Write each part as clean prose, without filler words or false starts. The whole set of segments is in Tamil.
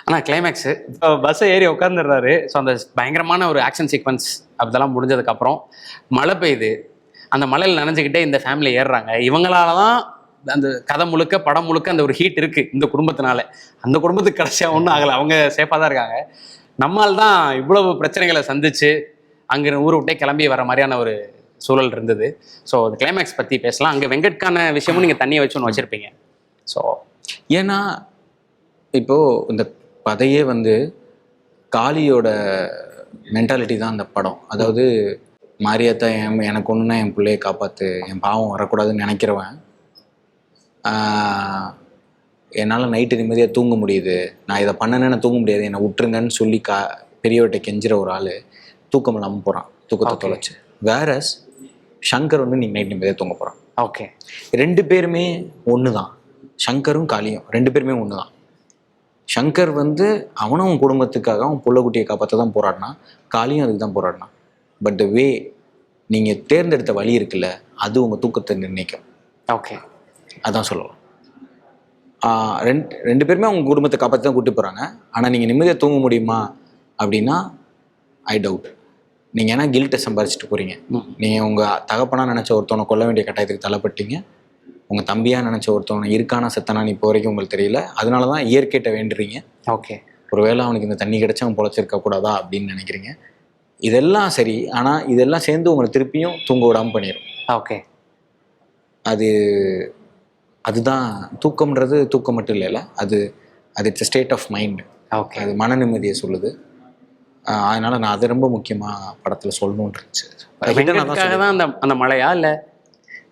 ஆனால் கிளைமேக்ஸு இப்போ பஸ்ஸை ஏறி உட்காந்துடுறாரு. ஸோ அந்த பயங்கரமான ஒரு ஆக்ஷன் சீக்வன்ஸ் அதெல்லாம் முடிஞ்சதுக்கப்புறம் மழை பெய்யுது. அந்த மழையில் நனைஞ்சுக்கிட்டே இந்த ஃபேமிலி ஏறுறாங்க. இவங்களால தான் அந்த கதை முழுக்க படம் முழுக்க அந்த ஒரு ஹீட் இருக்குது இந்த குடும்பத்தினால. அந்த குடும்பத்துக்கு கடைசியாக ஒன்றும் ஆகலை, அவங்க சேஃபாக தான் இருக்காங்க. நம்மால் தான் இவ்வளவு பிரச்சனைகளை சந்திச்சு அங்கே ஊரை விட்டே கிளம்பி வர மாதிரியான ஒரு சூழல் இருந்தது. ஸோ அது கிளைமேக்ஸ் பற்றி பேசலாம். அங்கே வெங்கட்கான விஷயமும் நீங்கள் தண்ணியை வச்சு ஒன்று வச்சுருப்பீங்க. ஸோ ஏன்னா இப்போது இந்த கதையே காளியோட மென்டாலிட்டி தான் அந்த படம். அதாவது மாரியாத்தா எனக்கு ஒன்றுனா என் பிள்ளையை காப்பாற்று, என் பாவம் வரக்கூடாதுன்னு நினைக்கிறவன் என்னால் நைட்டு நிம்மதியாக தூங்க முடியுது, நான் இதை பண்ணனேன்னு தூங்க முடியாது, என்னை விட்டுருங்கன்னு சொல்லி பெரியவர்கிட்ட கெஞ்சிற ஒரு ஆள் தூக்கம் இல்லாமல் போகிறான், தூக்கத்தை தொலைச்சு. வேற சங்கர் நீங்கள் நைட் நிம்மதியாக தூங்க போகிறான். ஓகே, ரெண்டு பேருமே ஒன்று தான். சங்கரும் காளியும் ரெண்டு பேருமே ஒன்று தான். சங்கர் அவனும் அவன் குடும்பத்துக்காக அவன் புள்ளக்குட்டியை காப்பாற்ற தான் போராடினான், காளியும் அதுக்கு தான் போராடினான். பட் வே நீங்கள் தேர்ந்தெடுத்த வழி இருக்குல்ல, அது உங்கள் தூக்கத்தை நிர்ணயிக்கும். ஓகே, அதான் சொல்லலாம். ரெண்டு பேருமே அவங்க குடும்பத்தை காப்பாற்றி தான் கூப்பிட்டு போகிறாங்க. ஆனால் நீங்கள் நிம்மதியாக தூங்க முடியுமா அப்படின்னா ஐ டவுட். நீங்கள் ஏன்னா கில்ட்டை சம்பாதிச்சுட்டு போகிறீங்க. நீங்கள் உங்கள் தகப்பனாக நினச்ச ஒருத்தவனை கொல்ல வேண்டிய கட்டாயத்துக்கு தள்ளப்பட்டீங்க. உங்கள் தம்பியாக நினச்ச ஒருத்தவனை இருக்கானா செத்தானா இப்போ வரைக்கும் உங்களுக்கு தெரியல. அதனால தான் இயற்கையிட்ட வேண்டுறீங்க. ஓகே, ஒருவேளை அவனுக்கு இந்த தண்ணி கிடச்சா அவன் பொழைச்சிருக்க கூடாதா அப்படின்னு நினைக்கிறீங்க. இதெல்லாம் சரி, ஆனால் இதெல்லாம் சேர்ந்து உங்களை திருப்பியும் தூங்க விடாமல் பண்ணிடும். ஓகே, அதுதான் தூக்கம்ன்றது. தூக்கம் மட்டும் இல்லைல்ல, அது it's state of mind. Okay, அது மன நிம்மதியை சொல்லுது. அதனால நான் அதை ரொம்ப முக்கியமாக படத்தில் சொல்லணும்னு இருந்துச்சு. தான் அந்த மழையா இல்லை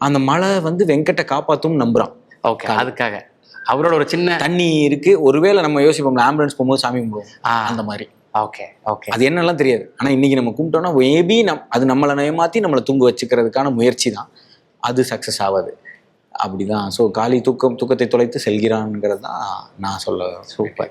அந்த மழை வெங்கட்டை காப்பாற்றும் நம்புறான். ஓகே, அதுக்காக அவரோட ஒரு சின்ன தண்ணி இருக்கு. ஒருவேளை நம்ம யோசிப்போம் ஆம்புலன்ஸ் போகும்போது சாமி கும்பிடுவோம், அந்த மாதிரி. ஓகே, ஓகே, அது என்னெல்லாம் தெரியாது. ஆனால் இன்னைக்கு நம்ம கும்பிட்டோம்னா மேபி அது நம்மளை ஏமாற்றி நம்மளை தூங்க வச்சுக்கிறதுக்கான முயற்சி தான். அது சக்ஸஸ் ஆகாது. அப்படிதான். ஸோ காளி தூக்கத்தை தொலைத்து செல்கிறான்ங்கிறது தான் நான் சொல்ல. சூப்பர்.